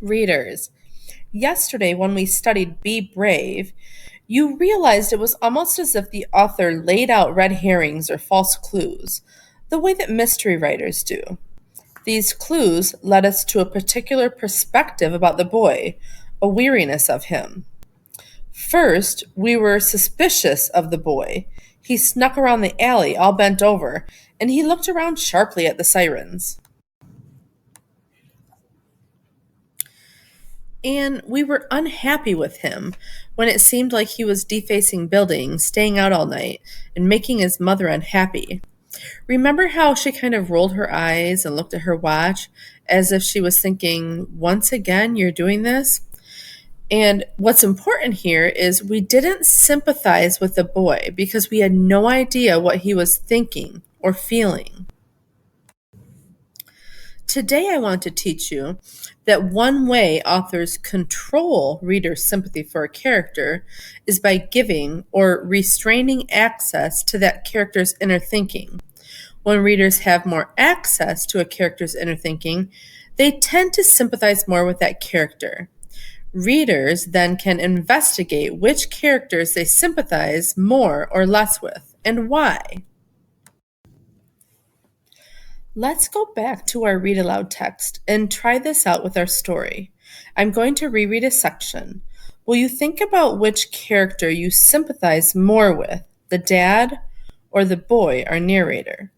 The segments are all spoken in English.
Readers, yesterday when we studied Be Brave, you realized it was almost as if the author laid out red herrings or false clues, the way that mystery writers do. These clues led us to a particular perspective about the boy, a weariness of him. First, we were suspicious of the boy. He snuck around the alley all bent over, and he looked around sharply at the sirens. And we were unhappy with him when it seemed like he was defacing buildings, staying out all night, and making his mother unhappy. Remember how she kind of rolled her eyes and looked at her watch as if she was thinking, once again, you're doing this? And what's important here is we didn't sympathize with the boy because we had no idea what he was thinking or feeling. Today, I want to teach you that one way authors control readers' sympathy for a character is by giving or restraining access to that character's inner thinking. When readers have more access to a character's inner thinking, they tend to sympathize more with that character. Readers then can investigate which characters they sympathize more or less with and why. Let's go back to our read aloud text and try this out with our story. I'm going to reread a section. Will you think about which character you sympathize more with, the dad or the boy, our narrator?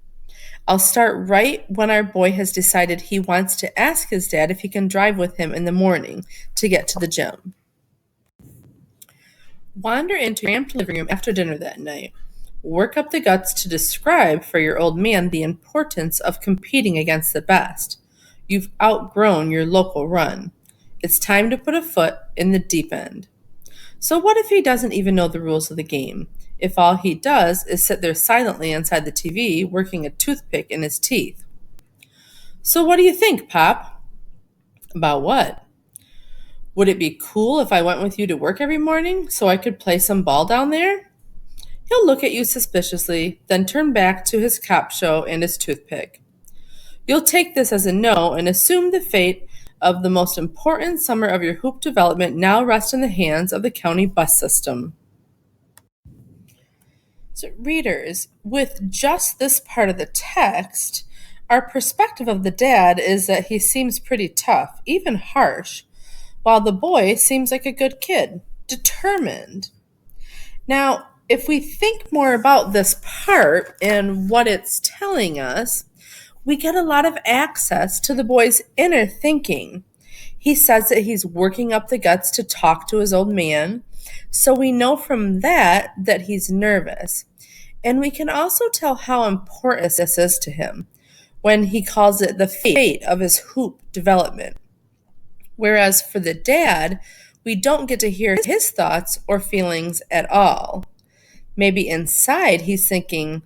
I'll start right when our boy has decided he wants to ask his dad if he can drive with him in the morning to get to the gym. Wander into your cramped living room after dinner that night. Work up the guts to describe for your old man the importance of competing against the best. You've outgrown your local run. It's time to put a foot in the deep end. So what if he doesn't even know the rules of the game? If all he does is sit there silently inside the TV, working a toothpick in his teeth? So what do you think, Pop? About what? Would it be cool if I went with you to work every morning so I could play some ball down there? He'll look at you suspiciously, then turn back to his cop show and his toothpick. You'll take this as a no and assume the fate of the most important summer of your hoop development now rests in the hands of the county bus system. So, readers, with just this part of the text, our perspective of the dad is that he seems pretty tough, even harsh, while the boy seems like a good kid, determined. Now, if we think more about this part and what it's telling us, we get a lot of access to the boy's inner thinking. He says that he's working up the guts to talk to his old man, so we know from that that he's nervous. And we can also tell how important this is to him when he calls it the fate of his hoop development. Whereas for the dad, we don't get to hear his thoughts or feelings at all. Maybe inside he's thinking,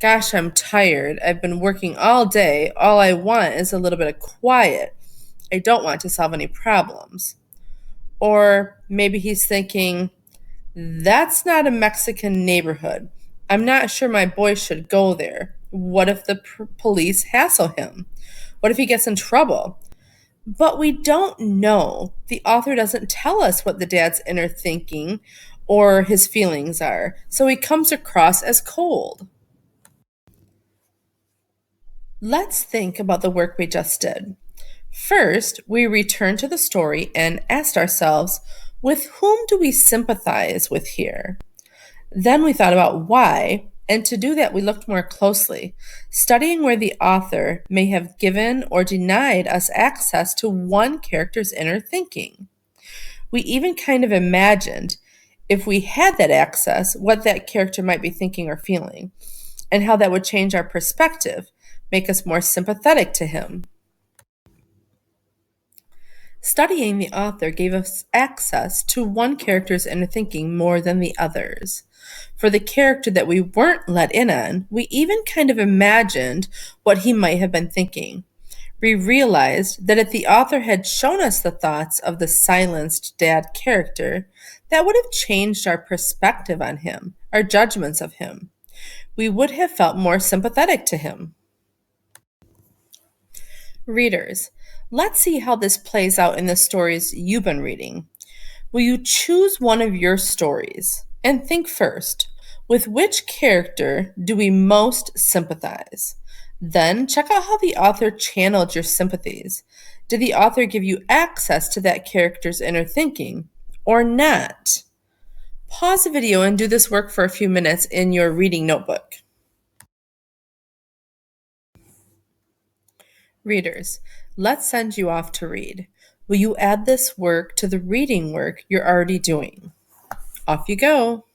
gosh, I'm tired. I've been working all day. All I want is a little bit of quiet. I don't want to solve any problems. Or maybe he's thinking, that's not a Mexican neighborhood. I'm not sure my boy should go there. What if the police hassle him? What if he gets in trouble? But we don't know. The author doesn't tell us what the dad's inner thinking or his feelings are, so he comes across as cold. Let's think about the work we just did. First, we returned to the story and asked ourselves, with whom do we sympathize with here? Then we thought about why, and to do that, we looked more closely, studying where the author may have given or denied us access to one character's inner thinking. We even kind of imagined, if we had that access, what that character might be thinking or feeling, and how that would change our perspective, make us more sympathetic to him. Studying the author gave us access to one character's inner thinking more than the others. For the character that we weren't let in on, we even kind of imagined what he might have been thinking. We realized that if the author had shown us the thoughts of the silenced dad character, that would have changed our perspective on him, our judgments of him. We would have felt more sympathetic to him. Readers, Let's see how this plays out in the stories you've been reading. Will you choose one of your stories and think first, with which character do we most sympathize? Then check out how the author channeled your sympathies. Did the author give you access to that character's inner thinking or not? Pause the video and do this work for a few minutes in your reading notebook. Readers, let's send you off to read. Will you add this work to the reading work you're already doing? Off you go.